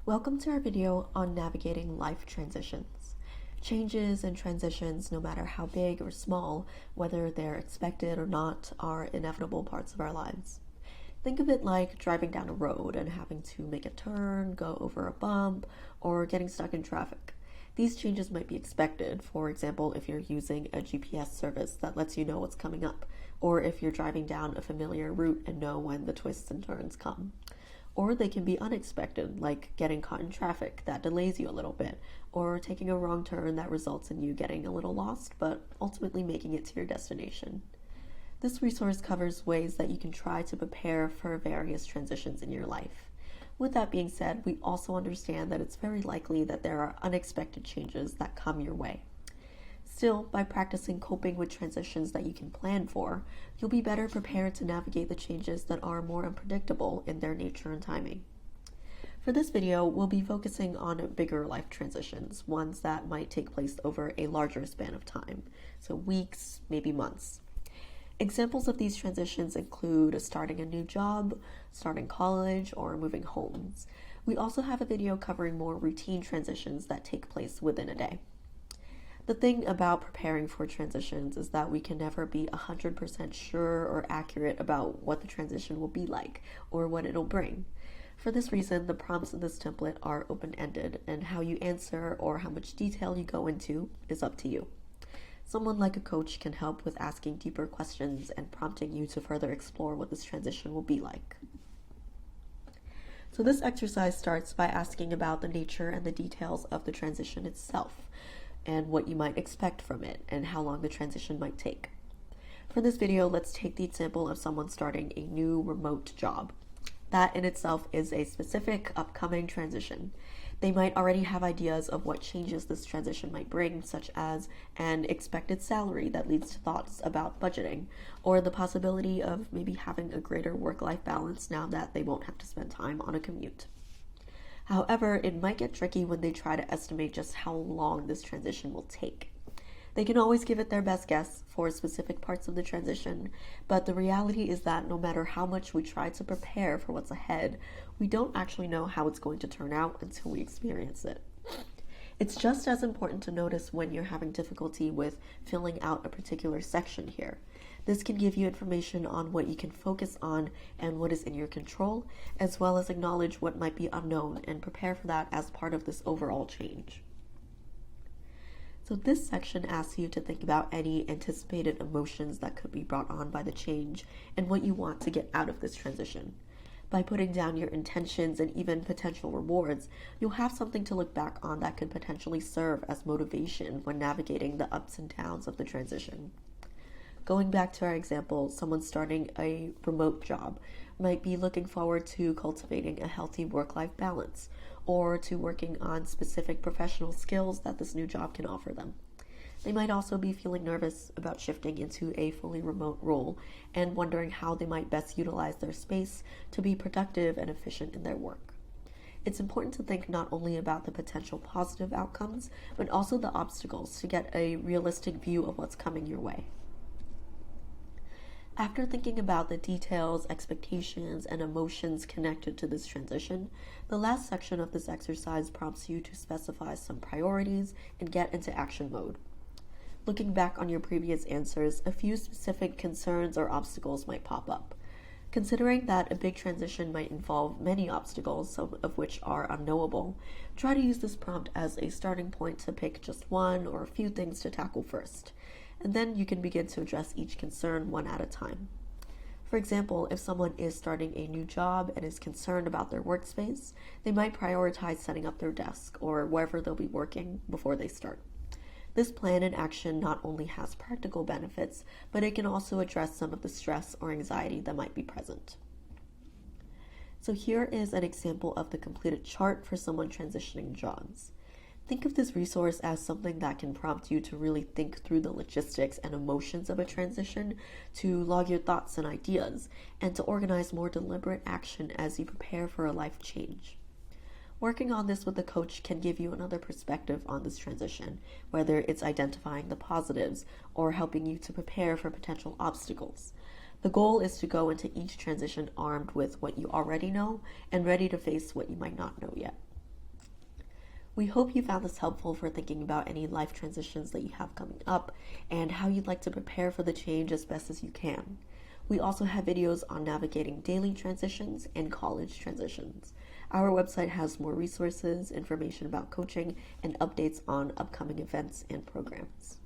Welcome to our video on navigating life transitions. Changes and transitions, no matter how big or small, whether they're expected or not, are inevitable parts of our lives. Think of it like driving down a road and having to make a turn, go over a bump, or getting stuck in traffic. These changes might be expected, for example, if you're using a GPS service that lets you know what's coming up, or if you're driving down a familiar route and know when the twists and turns come. Or they can be unexpected, like getting caught in traffic that delays you a little bit, or taking a wrong turn that results in you getting a little lost, but ultimately making it to your destination. This resource covers ways that you can try to prepare for various transitions in your life. With that being said, we also understand that it's very likely that there are unexpected changes that come your way. Still, by practicing coping with transitions that you can plan for, you'll be better prepared to navigate the changes that are more unpredictable in their nature and timing. For this video, we'll be focusing on bigger life transitions, ones that might take place over a larger span of time, so weeks, maybe months. Examples of these transitions include starting a new job, starting college, or moving homes. We also have a video covering more routine transitions that take place within a day. The thing about preparing for transitions is that we can never be 100% sure or accurate about what the transition will be like or what it'll bring. For this reason, the prompts in this template are open-ended, and how you answer or how much detail you go into is up to you. Someone like a coach can help with asking deeper questions and prompting you to further explore what this transition will be like. So this exercise starts by asking about the nature and the details of the transition itself, and what you might expect from it, and how long the transition might take. For this video, let's take the example of someone starting a new remote job. That in itself is a specific upcoming transition. They might already have ideas of what changes this transition might bring, such as an expected salary that leads to thoughts about budgeting, or the possibility of maybe having a greater work-life balance now that they won't have to spend time on a commute. However, it might get tricky when they try to estimate just how long this transition will take. They can always give it their best guess for specific parts of the transition, but the reality is that no matter how much we try to prepare for what's ahead, we don't actually know how it's going to turn out until we experience it. It's just as important to notice when you're having difficulty with filling out a particular section here. This can give you information on what you can focus on and what is in your control, as well as acknowledge what might be unknown and prepare for that as part of this overall change. So this section asks you to think about any anticipated emotions that could be brought on by the change and what you want to get out of this transition. By putting down your intentions and even potential rewards, you'll have something to look back on that could potentially serve as motivation when navigating the ups and downs of the transition. Going back to our example, someone starting a remote job might be looking forward to cultivating a healthy work-life balance, or to working on specific professional skills that this new job can offer them. They might also be feeling nervous about shifting into a fully remote role and wondering how they might best utilize their space to be productive and efficient in their work. It's important to think not only about the potential positive outcomes, but also the obstacles to get a realistic view of what's coming your way. After thinking about the details, expectations, and emotions connected to this transition, the last section of this exercise prompts you to specify some priorities and get into action mode. Looking back on your previous answers, a few specific concerns or obstacles might pop up. Considering that a big transition might involve many obstacles, some of which are unknowable, try to use this prompt as a starting point to pick just one or a few things to tackle first, and then you can begin to address each concern one at a time. For example, if someone is starting a new job and is concerned about their workspace, they might prioritize setting up their desk or wherever they'll be working before they start. This plan and action not only has practical benefits, but it can also address some of the stress or anxiety that might be present. So here is an example of the completed chart for someone transitioning jobs. Think of this resource as something that can prompt you to really think through the logistics and emotions of a transition, to log your thoughts and ideas, and to organize more deliberate action as you prepare for a life change. Working on this with a coach can give you another perspective on this transition, whether it's identifying the positives or helping you to prepare for potential obstacles. The goal is to go into each transition armed with what you already know and ready to face what you might not know yet. We hope you found this helpful for thinking about any life transitions that you have coming up and how you'd like to prepare for the change as best as you can. We also have videos on navigating daily transitions and college transitions. Our website has more resources, information about coaching, and updates on upcoming events and programs.